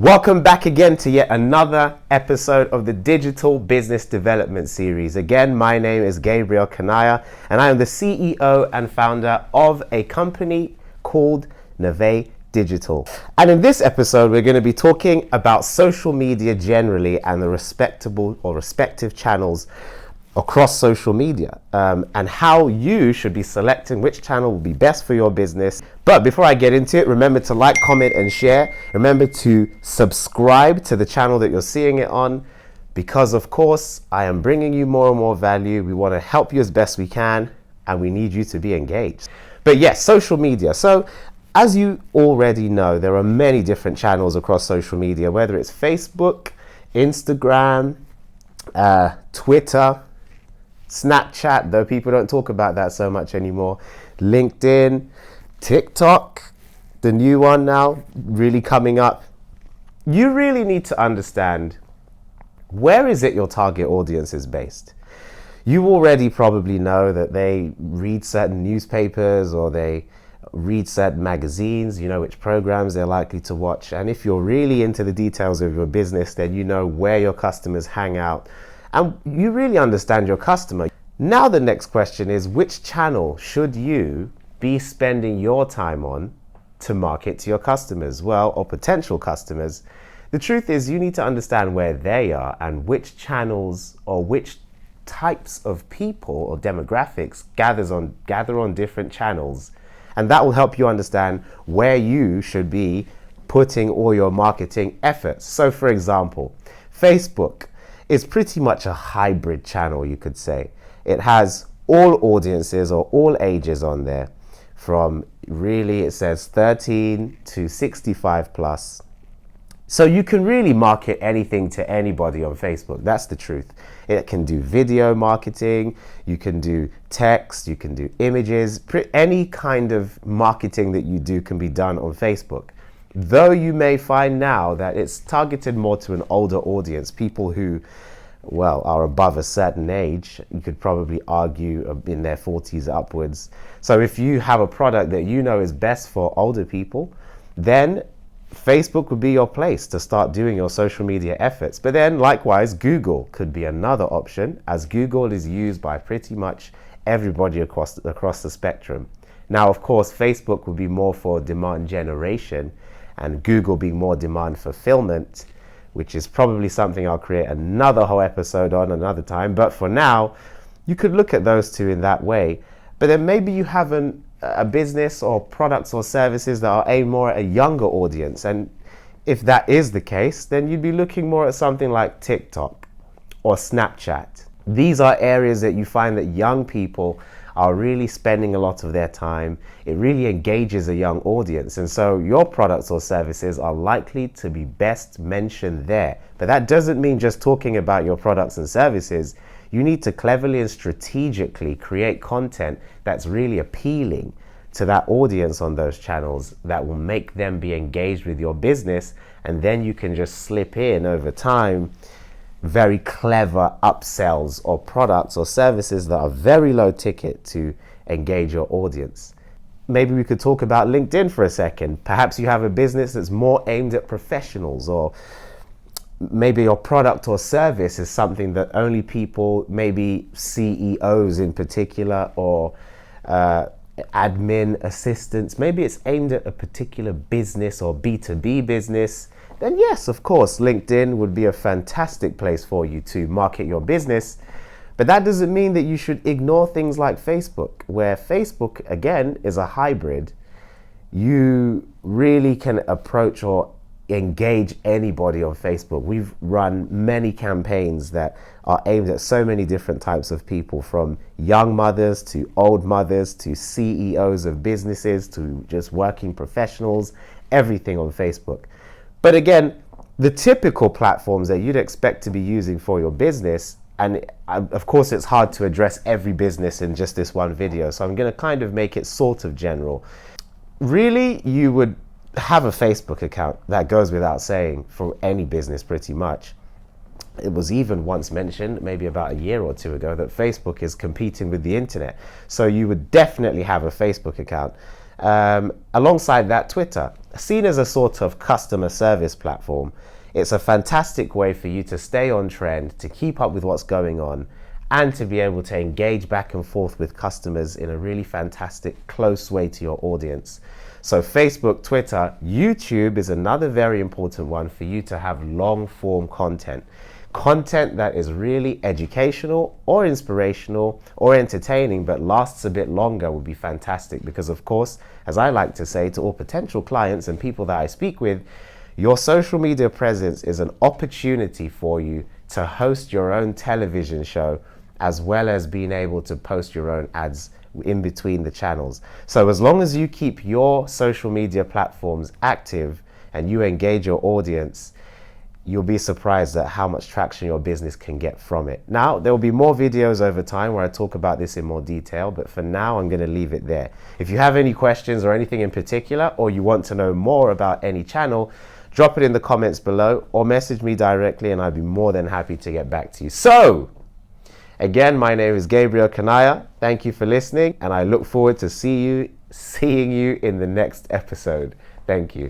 Welcome back again to yet another episode of the Digital Business Development Series. Again, my name is Gabriel Coniah and I am the CEO and founder of a company called Nevaey Digital. And in this episode, we're going to be talking about social media generally and the respective channels across social media and how you should be selecting which channel will be best for your business. But before I get into it, remember to like, comment and share. Remember to subscribe to the channel that you're seeing it on, because of course I am bringing you more and more value. We want to help you as best we can and we need you to be engaged. But yes, social media. So as you already know, there are many different channels across social media, whether it's Facebook, Instagram, Twitter, Snapchat, though people don't talk about that so much anymore, LinkedIn, TikTok, the new one now really coming up. You really need to understand, where is it your target audience is based? You already probably know that they read certain newspapers or they read certain magazines, you know which programs they're likely to watch. And if you're really into the details of your business, then you know where your customers hang out and you really understand your customer. Now the next question is, which channel should you be spending your time on to market to your customers? Well, or potential customers. The truth is, you need to understand where they are and which channels or which types of people or demographics gather on different channels. And that will help you understand where you should be putting all your marketing efforts. So for example, Facebook is pretty much a hybrid channel, you could say. It has all audiences or all ages on there, from really, it says 13 to 65 plus. So you can really market anything to anybody on Facebook. That's the truth. It can do video marketing, you can do text, you can do images, any kind of marketing that you do can be done on Facebook. Though you may find now that it's targeted more to an older audience, people who, well, are above a certain age. You could probably argue in their 40s upwards. So if you have a product that you know is best for older people, then Facebook would be your place to start doing your social media efforts. But then likewise, Google could be another option, as Google is used by pretty much everybody across the spectrum. Now, of course, Facebook would be more for demand generation and Google being more demand fulfillment, which is probably something I'll create another whole episode on another time. But for now, you could look at those two in that way. But then maybe you have a business or products or services that are aimed more at a younger audience. And if that is the case, then you'd be looking more at something like TikTok or Snapchat. These are areas that you find that young people are really spending a lot of their time. It really engages a young audience. And so your products or services are likely to be best mentioned there. But that doesn't mean just talking about your products and services. You need to cleverly and strategically create content that's really appealing to that audience on those channels, that will make them be engaged with your business. And then you can just slip in over time very clever upsells or products or services that are very low ticket to engage your audience. Maybe we could talk about LinkedIn for a second. Perhaps you have a business that's more aimed at professionals, or maybe your product or service is something that only people, maybe CEOs in particular, or admin assistants, maybe it's aimed at a particular business or B2B business. Then yes, of course, LinkedIn would be a fantastic place for you to market your business. But that doesn't mean that you should ignore things like Facebook, where Facebook, again, is a hybrid. You really can approach or engage anybody on Facebook. We've run many campaigns that are aimed at so many different types of people, from young mothers to old mothers to CEOs of businesses to just working professionals, everything on Facebook. But again, the typical platforms that you'd expect to be using for your business, and of course it's hard to address every business in just this one video, so I'm going to kind of make it sort of general. Really, you would have a Facebook account. That goes without saying for any business pretty much. It was even once mentioned, maybe about a year or two ago, that Facebook is competing with the internet. So you would definitely have a Facebook account. Alongside that, Twitter, seen as a sort of customer service platform, it's a fantastic way for you to stay on trend, to keep up with what's going on, and to be able to engage back and forth with customers in a really fantastic, close way to your audience. So Facebook, Twitter, YouTube is another very important one for you to have long form content. Content that is really educational or inspirational or entertaining but lasts a bit longer would be fantastic, because of course, as I like to say to all potential clients and people that I speak with, your social media presence is an opportunity for you to host your own television show, as well as being able to post your own ads in between the channels. So as long as you keep your social media platforms active and you engage your audience, you'll be surprised at how much traction your business can get from it. Now, there will be more videos over time where I talk about this in more detail, but for now, I'm going to leave it there. If you have any questions or anything in particular, or you want to know more about any channel, drop it in the comments below or message me directly and I'd be more than happy to get back to you. So, again, my name is Gabriel Coniah. Thank you for listening, and I look forward to seeing you in the next episode. Thank you.